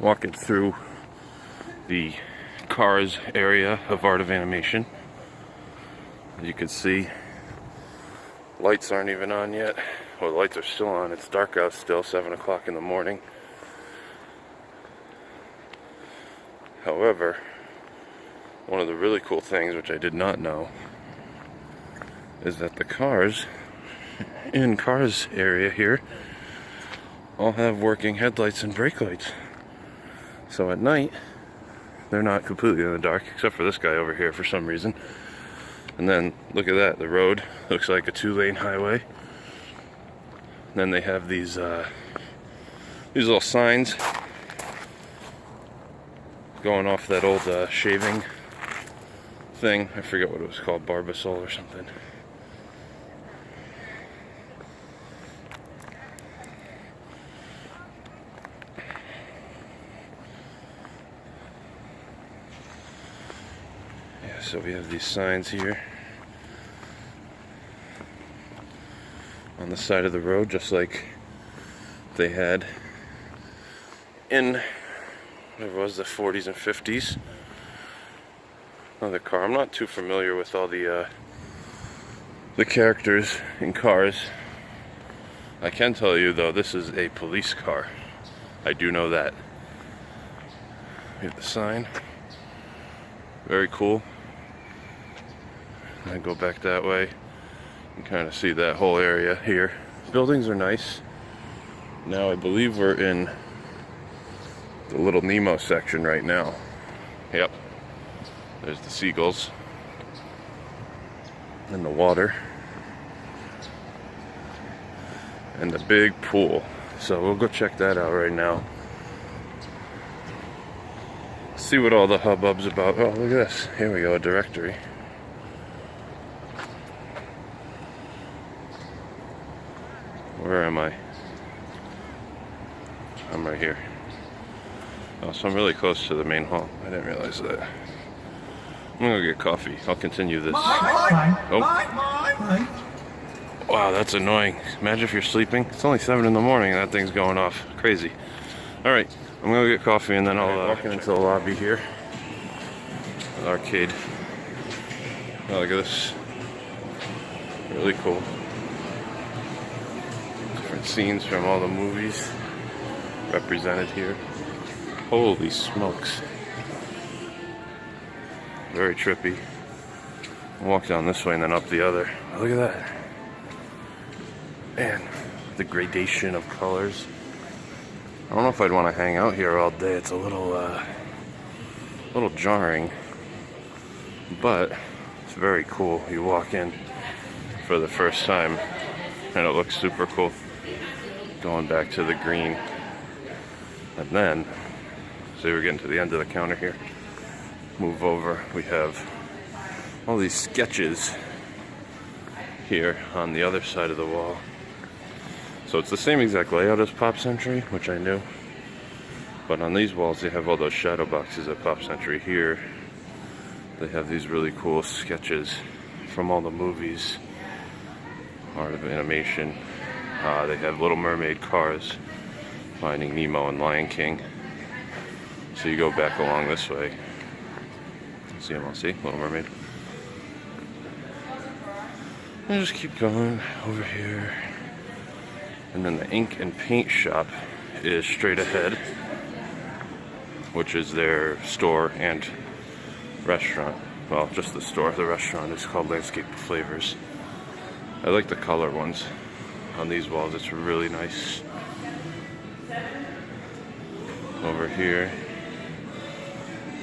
Walking through the cars area of Art of Animation. As you can see, lights aren't even on yet. Well, the lights are still on. It's dark out still, 7 o'clock in the morning. However, one of the really cool things, which I did not know, is that the cars in Cars area here all have working headlights and brake lights. So at night, they're not completely in the dark, except for this guy over here for some reason. And then, look at that, the road looks like a 2-lane highway. And then they have these little signs going off that old shaving thing. I forget what it was called, Barbasol or something. So we have these signs here on the side of the road, just like they had in whatever it was, the 40s and 50s. Another car. I'm not too familiar with all the characters in Cars. I can tell you though, this is a police car. I do know that. We have the sign. Very cool. And go back that way. You can kind of see that whole area here. Buildings are nice. Now I believe we're in the Little Nemo section right now. Yep. There's the seagulls and the water and the big pool. So we'll go check that out right now. See what all the hubbub's about. Oh, look at this. Here we go, a directory. Where am I? I'm right here. Oh, so I'm really close to the main hall. I didn't realize that. I'm gonna go get coffee. I'll continue this. Oh. Wow, that's annoying. Imagine if you're sleeping. It's only 7 in the morning and that thing's going off. Crazy. Alright, I'm gonna get coffee and then I'll walk into the lobby here. An arcade. Oh, look at this. Really cool. Scenes from all the movies represented here. Holy smokes. Very trippy. Walk down this way and then up the other. Oh, look at that. Man, the gradation of colors. I don't know if I'd want to hang out here all day. It's a little jarring, but it's very cool. You walk in for the first time and it looks super cool. Going back to the green. And then, so we're getting to the end of the counter here. Move over, we have all these sketches here on the other side of the wall. So it's the same exact layout as Pop Century, which I knew. But on these walls they have all those shadow boxes at Pop Century. Here they have these really cool sketches from all the movies. Art of Animation. They have Little Mermaid, Cars, Finding Nemo, and Lion King. So you go back along this way. See them all, see? Little Mermaid. And just keep going over here. And then the ink and paint shop is straight ahead, which is their store and restaurant. Well, just the store. The restaurant is called Landscape Flavors. I like the color ones on these walls. It's really nice. Over here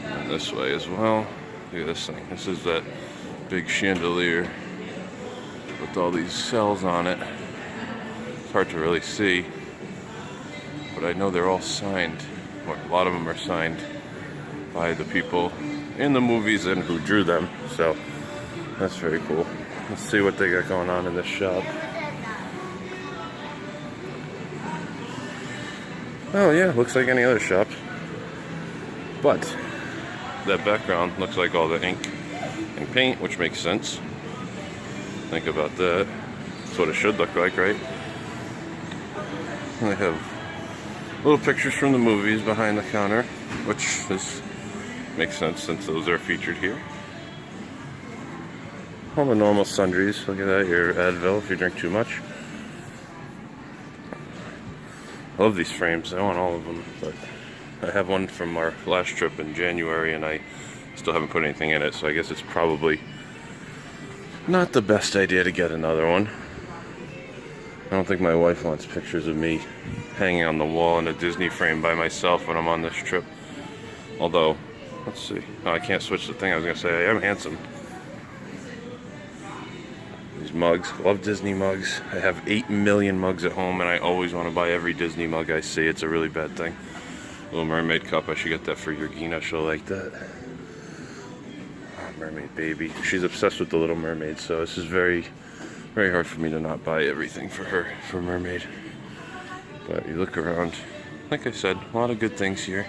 and this way as well. Look at this thing. This is that big chandelier with all these cells on it. It's hard to really see, but I know they're all signed, or a lot of them are signed by the people in the movies and who drew them. So that's very cool. Let's see what they got going on in this shop. Oh yeah, looks like any other shop. But that background looks like all the ink and paint, which makes sense. Think about that. That's what it should look like, right? And they have Little pictures from the movies behind the counter, which makes sense since those are featured here. All the normal sundries. Look at that, your Advil if you drink too much. I love these frames. I want all of them, but I have one from our last trip in January and I still haven't put anything in it, so I guess it's probably not the best idea to get another one. I don't think my wife wants pictures of me hanging on the wall in a Disney frame by myself when I'm on this trip. Although, let's see. Oh, I can't switch the thing. I was going to say I am handsome. These mugs. Love Disney mugs. I have 8 million mugs at home and I always want to buy every Disney mug I see. It's a really bad thing. Little Mermaid cup. I should get that for Georgina. She'll like that. Oh, Mermaid baby. She's obsessed with the Little Mermaid, so this is very hard for me to not buy everything for her, for Mermaid. But you look around, like I said, a lot of good things here.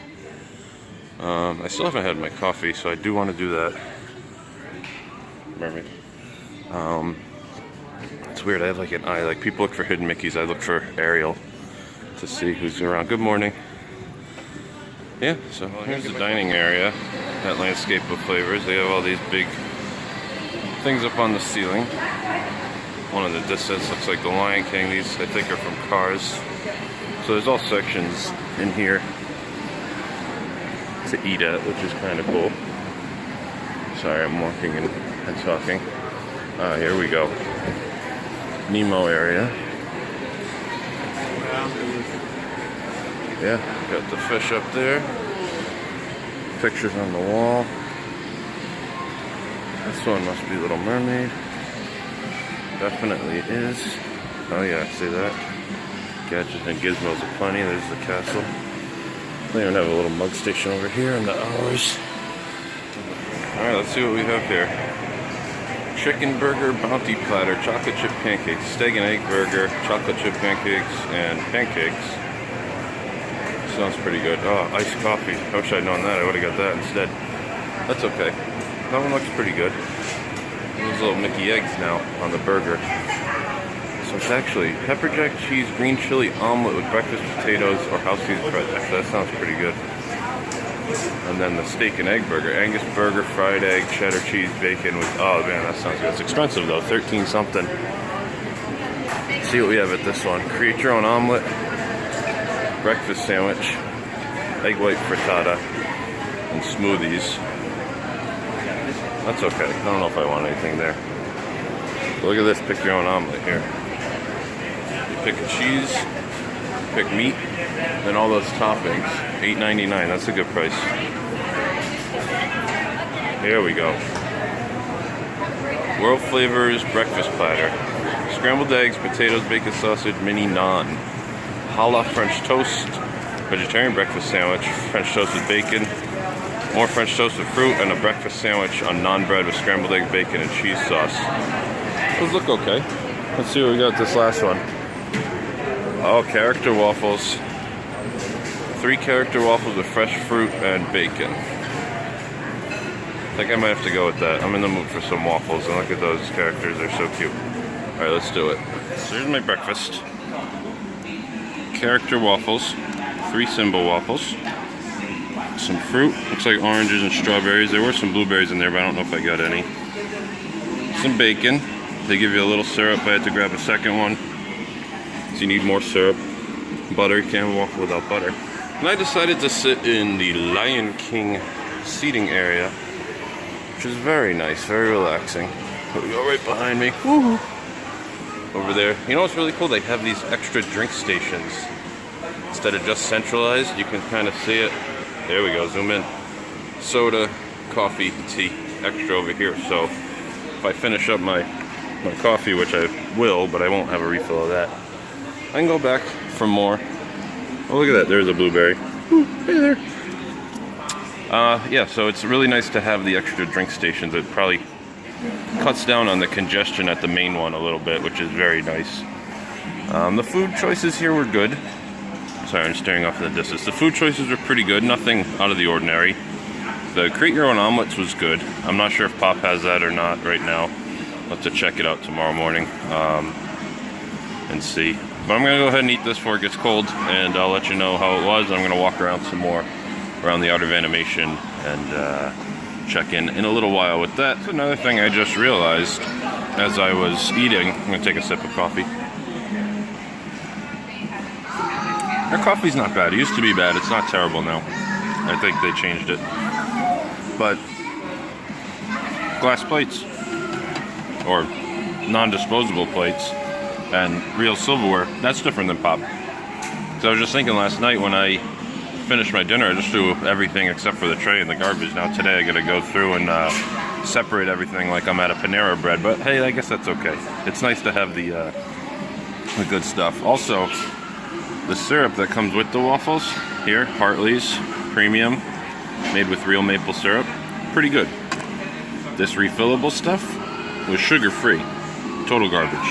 I still haven't had my coffee, so I do want to do that. Mermaid. It's weird, I have like an eye, like people look for hidden Mickeys, I look for Ariel to see who's around. Good morning. Yeah, so here's the dining area, that landscape of flavors. They have all these big things up on the ceiling. One of the distance looks like the Lion King. These I think are from Cars. So there's all sections in here to eat at, which is kind of cool. Sorry, I'm walking and talking. Here we go. Nemo area. Yeah, got the fish up there. Pictures on the wall. This one must be Little Mermaid. Definitely is. Oh yeah, see that? Gadgets and gizmos aplenty. There's the castle. They even have a little mug station over here in the hours. Alright, let's see what we have here. Chicken burger bounty platter, chocolate chip pancakes, steak and egg burger, chocolate chip pancakes, and pancakes. Sounds pretty good. Oh, iced coffee. I wish I'd known that. I would have got that instead. That's okay. That one looks pretty good. There's little Mickey eggs now on the burger. So it's actually pepper jack cheese, green chili omelet with breakfast potatoes or house cheese bread. Actually, that sounds pretty good. And then the steak and egg burger, Angus burger, fried egg, cheddar cheese, bacon with, oh man, that sounds good. It's expensive though, 13 something. Let's see what we have at this one. Create your own omelet, breakfast sandwich, egg white frittata, and smoothies. That's okay. I don't know if I want anything there. But look at this, pick your own omelet here. You pick a cheese, pick meat, and all those toppings. $8.99, that's a good price. Here we go. World Flavors Breakfast Platter. Scrambled eggs, potatoes, bacon sausage, mini naan. Challah French toast, vegetarian breakfast sandwich, French toast with bacon, more French toast with fruit, and a breakfast sandwich on naan bread with scrambled egg, bacon, and cheese sauce. Those look okay. Let's see what we got this last one. Oh, character waffles. 3 character waffles with fresh fruit and bacon. I think I might have to go with that. I'm in the mood for some waffles, and look at those characters, they're so cute. Alright, let's do it. So here's my breakfast. Character waffles, 3 symbol waffles, some fruit, looks like oranges and strawberries. There were some blueberries in there, but I don't know if I got any. Some bacon. They give you a little syrup. I had to grab a second one, so you need more syrup. Butter, you can't have a waffle without butter. And I decided to sit in the Lion King seating area, which is very nice, very relaxing. Here we go, right behind me. Woo! Over there. You know what's really cool? They have these extra drink stations. Instead of just centralized, you can kind of see it. There we go, zoom in. Soda, coffee, tea, extra over here. So if I finish up my coffee, which I will, but I won't have a refill of that, I can go back for more. Oh, look at that, there's a blueberry. Ooh, hey there. Yeah, so it's really nice to have the extra drink stations. It probably cuts down on the congestion at the main one a little bit, which is very nice. The food choices here were good. Sorry, I'm staring off in the distance. The food choices were pretty good, nothing out of the ordinary. The create your own omelets was good. I'm not sure if Pop has that or not right now. I'll have to check it out tomorrow morning. and see. But I'm gonna go ahead and eat this before it gets cold, and I'll let you know how it was. I'm gonna walk around some more around the Art of Animation and check in a little while with that. That's another thing I just realized as I was eating. I'm gonna take a sip of coffee. Their coffee's not bad. It used to be bad. It's not terrible now. I think they changed it. But glass plates or non-disposable plates and real silverware, that's different than pop. So I was just thinking last night when I finished my dinner, I just threw everything except for the tray in the garbage. Now today I gotta go through and separate everything like I'm at a Panera Bread, but hey, I guess that's okay. It's nice to have the good stuff. Also, the syrup that comes with the waffles here, Hartley's Premium, made with real maple syrup, pretty good. This refillable stuff was sugar-free, total garbage.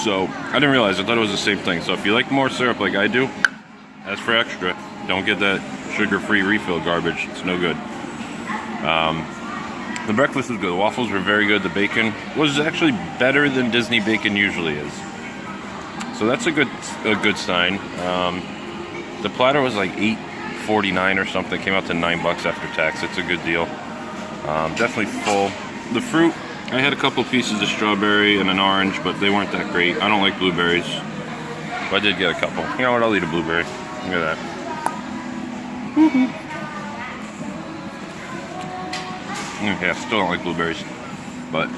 So I didn't realize, I thought it was the same thing. So if you like more syrup like I do, ask for extra. Don't get that sugar-free refill garbage, it's no good. The breakfast was good, the waffles were very good, the bacon was actually better than Disney bacon usually is. So that's a good sign. The platter was like $8.49 or something. Came out to $9 after tax. It's a good deal. Definitely full. The fruit, I had a couple pieces of strawberry and an orange, but they weren't that great. I don't like blueberries, but I did get a couple. You know what? I'll eat a blueberry. Look at that. Yeah, still don't like blueberries, but.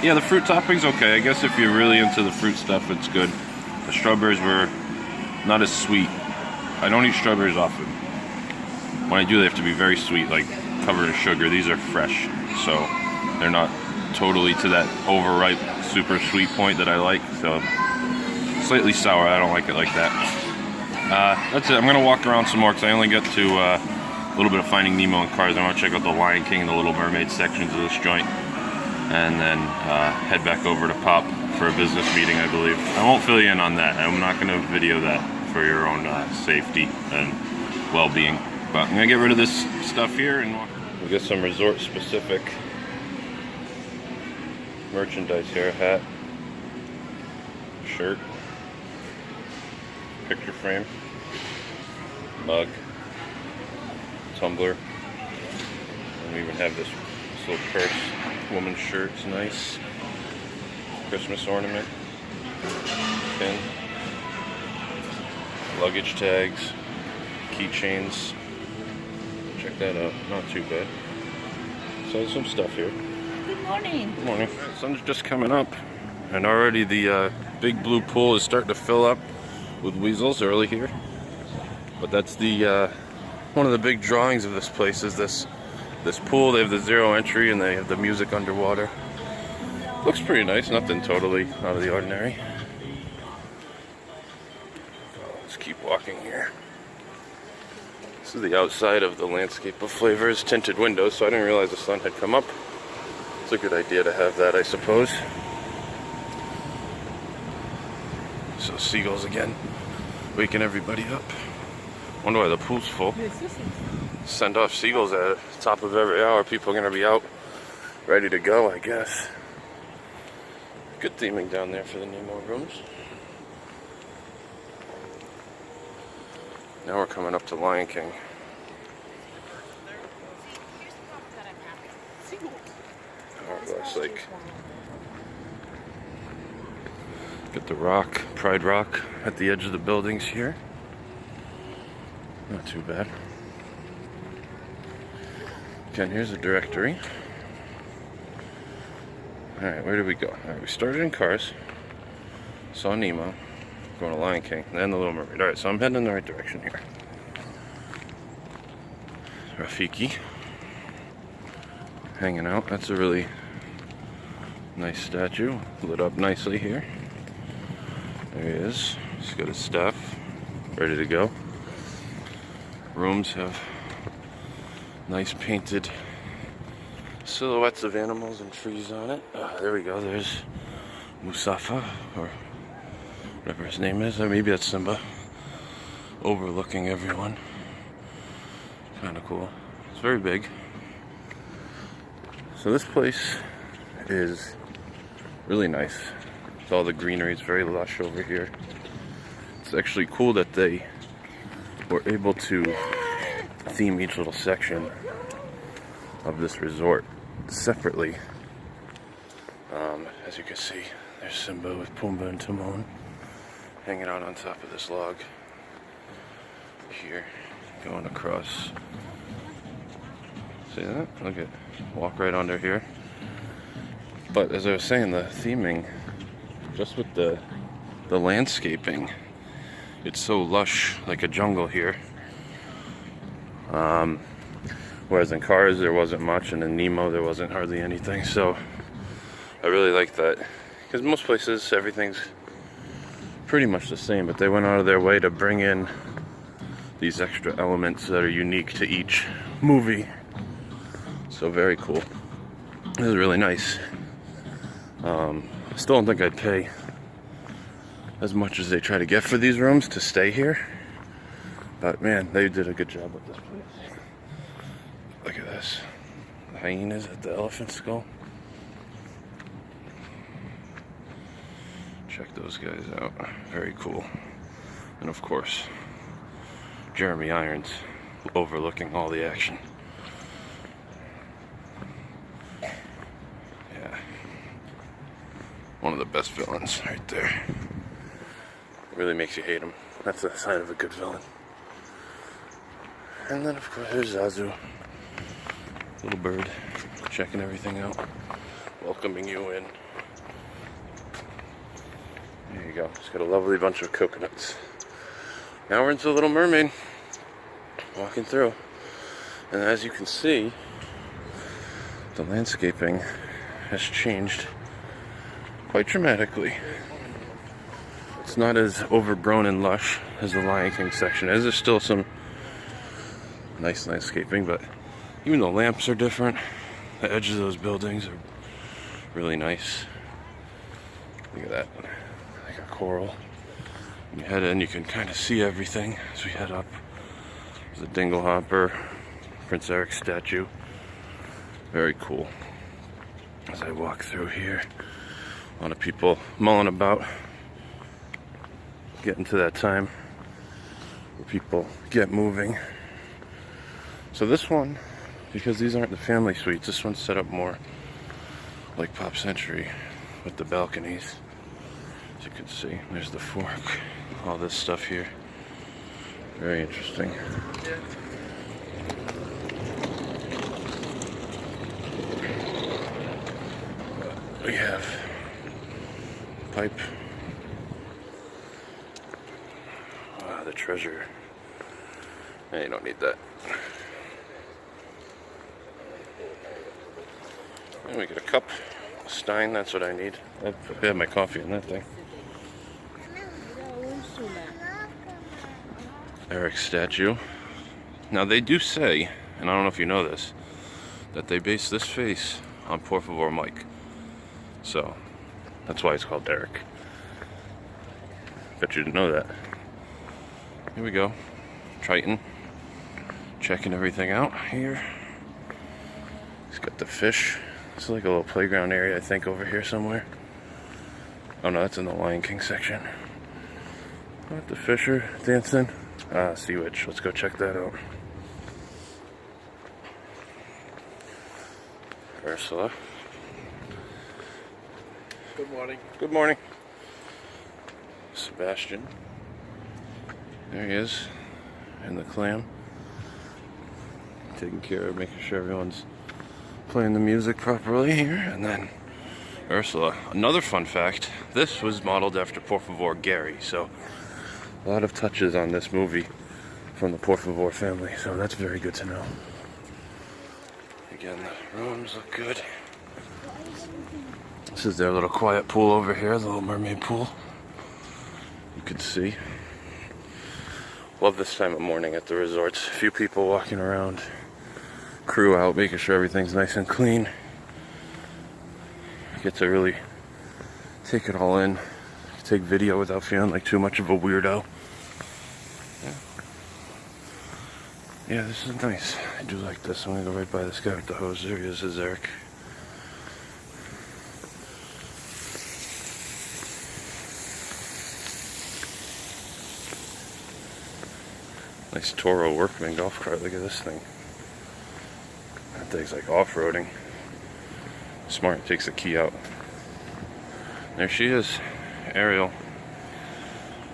Yeah, the fruit topping's okay. I guess if you're really into the fruit stuff, it's good. The strawberries were not as sweet. I don't eat strawberries often. When I do, they have to be very sweet, like covered in sugar. These are fresh, so they're not totally to that overripe, super sweet point that I like. So slightly sour. I don't like it like that. That's it. I'm gonna walk around some more because I only get to a little bit of Finding Nemo and Cars. I want to check out the Lion King and the Little Mermaid sections of this joint, and then head back over to Pop for a business meeting, I believe. I won't fill you in on that. I'm not going to video that for your own safety and well-being. But I'm going to get rid of this stuff here and we'll get some resort-specific merchandise here. Hat, shirt, picture frame, mug, tumbler, and we even have this little purse. Woman's shirt's nice. Christmas ornament. Pin. Luggage tags. Keychains. Check that out. Not too bad. So there's some stuff here. Good morning. Good morning. Sun's just coming up, and already the big blue pool is starting to fill up with weasels early here. But that's the one of the big drawings of this place is this pool. They have the zero entry and they have the music underwater. Looks pretty nice, nothing totally out of the ordinary. Let's keep walking here. This is the outside of the Landscape of Flavors tinted windows, so I didn't realize the sun had come up. It's a good idea to have that, I suppose. So seagulls again, waking everybody up. Wonder why the pool's full. Send off seagulls at the top of every hour. People are going to be out ready to go, I guess. Good theming down there for the Nemo rooms. Now we're coming up to Lion King. Glass Lake. Got the rock, Pride Rock, at the edge of the buildings here. Not too bad. Again, here's a directory. Alright, where did we go? Alright, we started in Cars. Saw Nemo. Going to Lion King. Then the Little Mermaid. Alright, so I'm heading in the right direction here. Rafiki. Hanging out. That's a really nice statue. Lit up nicely here. There he is. He's got his staff. Ready to go. Rooms have nice painted silhouettes of animals and trees on it. There we go. There's Mustafa, or whatever his name is. Or maybe that's Simba. Overlooking everyone. Kind of cool. It's very big. So this place is really nice. with all the greenery. It's very lush over here. It's actually cool that they were able to theme each little section of this resort separately. As you can see, there's Simba with Pumbaa and Timon hanging out on top of this log here, going across. See that? Look at, walk right under here. But as I was saying, the theming, just with the landscaping, it's so lush, like a jungle here. Whereas in Cars there wasn't much, and in Nemo there wasn't hardly anything. So I really like that, because most places everything's pretty much the same, but they went out of their way to bring in these extra elements that are unique to each movie. So very cool. This is really nice. I still don't think I'd pay as much as they try to get for these rooms to stay here, but man, they did a good job with this place. Look at this. The hyenas at the elephant skull. Check those guys out. Very cool. And of course, Jeremy Irons overlooking all the action. Yeah. One of the best villains right there. Really makes you hate him. That's a sign of a good villain. And then of course there's Zazu. Little bird. Checking everything out. Welcoming you in. There you go. It's got a lovely bunch of coconuts. Now we're into the Little Mermaid. Walking through. And as you can see, the landscaping has changed quite dramatically. It's not as overgrown and lush as the Lion King section is. There's still some nice landscaping, but even the lamps are different. The edges of those buildings are really nice. Look at that. Like a coral. When you head in, you can kind of see everything as we head up. There's a dingle hopper, Prince Eric statue. Very cool. As I walk through here, a lot of people mulling about. Getting to that time where people get moving. So this one, because these aren't the family suites, this one's set up more like Pop Century with the balconies. As you can see, there's the fork, all this stuff here. Very interesting. We have pipe. The treasure. Yeah, you don't need that. And we get a cup, a stein, that's what I need. I have my coffee in that thing. Eric's statue. Now they do say, and I don't know if you know this, that they base this face on Por Favor Mike. So, that's why it's called Eric. Bet you didn't know that. Here we go. Triton. Checking everything out here. He's got the fish. It's like a little playground area, I think, over here somewhere. Oh no, that's in the Lion King section. Got the fish are dancing. Sea Witch. Let's go check that out. Ursula. Good morning. Good morning. Sebastian. There he is. And the clam. Taking care of making sure everyone's playing the music properly here. And then Ursula. Another fun fact, this was modeled after Por Favor Gary. So a lot of touches on this movie from the Por Favor family. So that's very good to know. Again, the rooms look good. This is their little quiet pool over here, the Little Mermaid pool. You can see. Love this time of morning at the resorts. A few people walking around, crew out, making sure everything's nice and clean. You get to really take it all in, take video without feeling like too much of a weirdo. Yeah, this is nice. I do like this. I'm gonna go right by this guy with the hose. There he is, Eric. Nice Toro Workman golf cart. Look at this thing. That thing's like off-roading. Smart. Takes the key out. There she is. Ariel.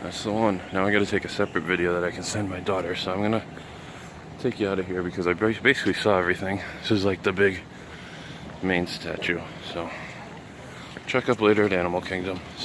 That's the one. Now I gotta take a separate video that I can send my daughter. So I'm gonna take you out of here because I basically saw everything. This is like the big main statue. So check up later at Animal Kingdom. See